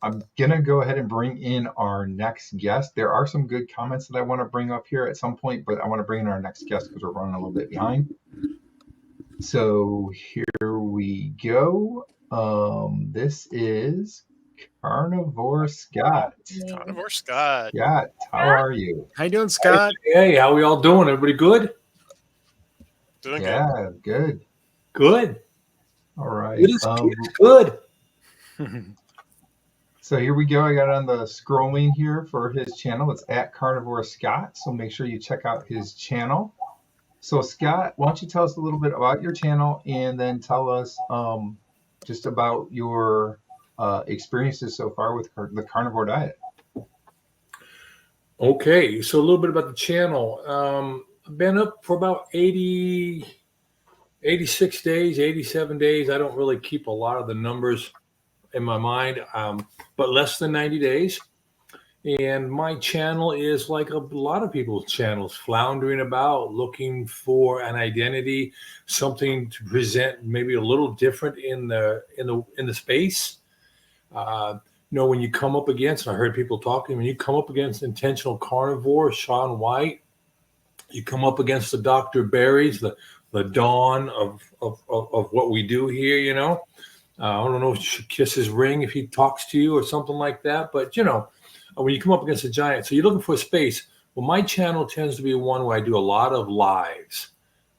I'm gonna go ahead and bring in our next guest. There are some good comments that I want to bring up here at some point, but I want to bring in our next guest because we're running a little bit behind. So here we go. This is Carnivore Scott. Carnivore Scott. Scott, how are you? How you doing, Scott? Hey, how we all doing? Everybody good? Doing Yeah, good. Good. All right. Good is good. So here we go. I got on the scrolling here for his channel. It's at Carnivore Scott. So make sure you check out his channel. So Scott, why don't you tell us a little bit about your channel and then tell us just about your experiences so far with the carnivore diet. Okay, so a little bit about the channel. I've been up for about 86 days, 87 days. I don't really keep a lot of the numbers in my mind, but less than 90 days. And my channel is like a lot of people's channels, floundering about, looking for an identity, something to present maybe a little different in the space. When you come up against, and I heard people talking, when you come up against intentional carnivore, Shaun White, you come up against the Dr. Berries, the dawn of what we do here, I don't know if you should kiss his ring if he talks to you or something like that. But, when you come up against a giant, so you're looking for a space. Well, my channel tends to be one where I do a lot of lives.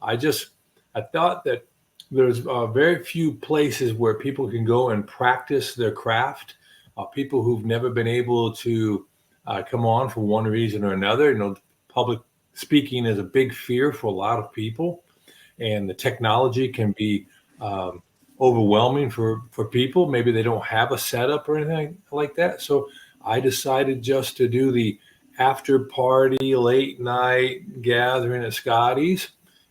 I thought that there's very few places where people can go and practice their craft. People who've never been able to come on for one reason or another. Public speaking is a big fear for a lot of people. And the technology can be overwhelming for people. Maybe they don't have a setup or anything like that. So I decided just to do the after party, late night gathering at Scotty's.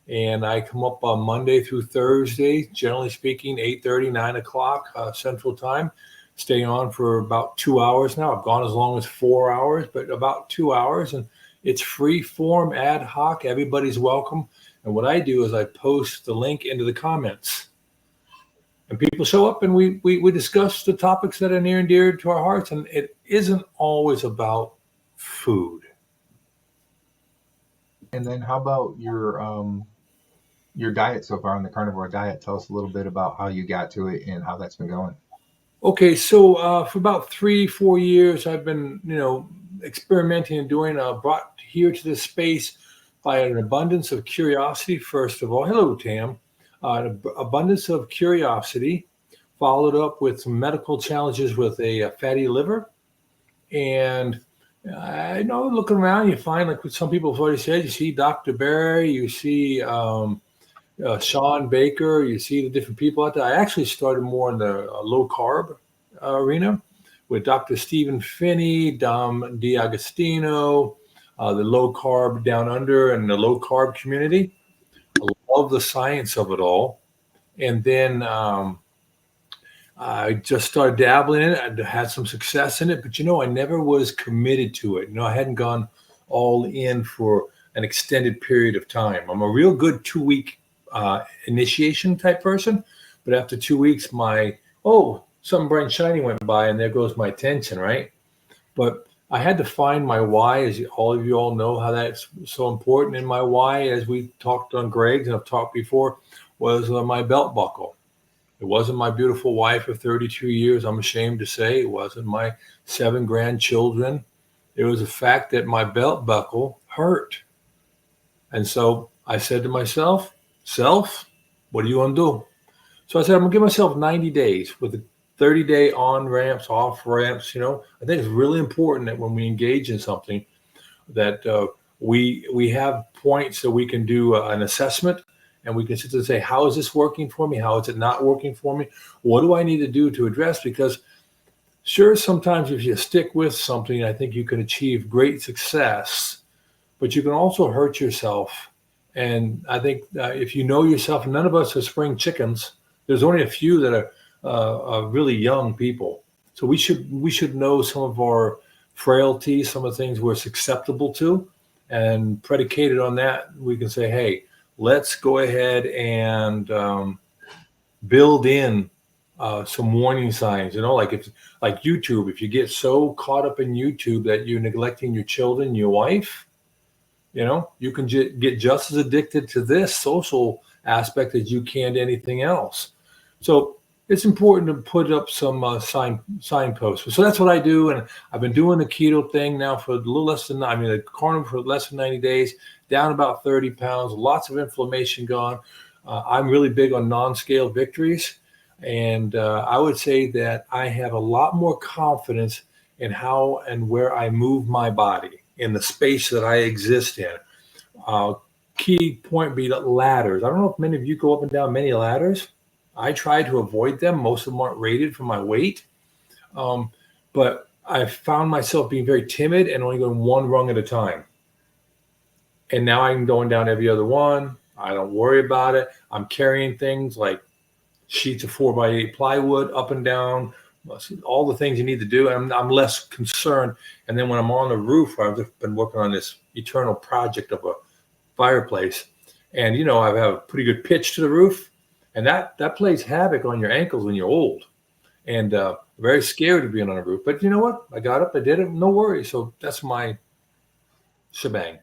And I come up on Monday through Thursday, generally speaking, 8:30, 9 o'clock Central Time. Stay on for about 2 hours now. I've gone as long as 4 hours, but about 2 hours. And it's free form, ad hoc. Everybody's welcome. And what I do is I post the link into the comments. And people show up and we discuss the topics that are near and dear to our hearts. And it isn't always about food. And then how about your diet so far on the carnivore diet? Tell us a little bit about how you got to it and how that's been going. Okay, so for about 3-4 years, I've been, experimenting and doing, brought here to this space by an abundance of curiosity, first of all. Hello, Tam. An abundance of curiosity, followed up with some medical challenges with a fatty liver. And I know looking around, you find, like what some people have already said, you see Dr. Barry, you see Sean Baker, you see the different people out there. I actually started more in the low carb arena with Dr. Stephen Finney, Dom D'Agostino, the low carb down under and the low carb community. I love the science of it all. And then I just started dabbling in it. I had some success in it, but I never was committed to it. I hadn't gone all in for an extended period of time. I'm a real good 2-week initiation type person, but after 2 weeks, something bright and shiny went by, and there goes my attention, right? But I had to find my why, as all of you all know how that's so important. And my why, as we talked on Greg's and I've talked before, was my belt buckle. It wasn't my beautiful wife of 32 years, I'm ashamed to say. It wasn't my 7 grandchildren. It was the fact that my belt buckle hurt. And so I said to myself, self, what do you want to do? So I said, I'm going to give myself 90 days with a 30-day on ramps, off ramps. I think it's really important that when we engage in something that we have points that we can do an assessment, and we can sit and say, how is this working for me? How is it not working for me? What do I need to do to address? Because sure, sometimes if you stick with something, I think you can achieve great success, but you can also hurt yourself. And I think if you know yourself, none of us are spring chickens. There's only a few that are really young people. So we should know some of our frailties, some of the things we're susceptible to, and predicated on that, we can say, hey, let's go ahead and build in some warning signs, like YouTube. If you get so caught up in YouTube that you're neglecting your children, your wife, you can get just as addicted to this social aspect as you can to anything else. So it's important to put up some signposts. So that's what I do, and I've been doing the keto thing now for a little less than, the carnivore for less than 90 days, down about 30 pounds, lots of inflammation gone. I'm really big on non-scale victories, and I would say that I have a lot more confidence in how and where I move my body in the space that I exist in. Key point be ladders. I don't know if many of you go up and down many ladders. I try to avoid them. Most of them aren't rated for my weight. But I found myself being very timid and only going one rung at a time. And now I'm going down every other one. I don't worry about it. I'm carrying things like sheets of 4x8 plywood up and down, all the things you need to do. I'm less concerned. And then when I'm on the roof, where I've just been working on this eternal project of a fireplace, and I have a pretty good pitch to the roof, and that plays havoc on your ankles when you're old, and very scared of being on a roof. But you know what? I got up, I did it, no worries. So that's my shebang.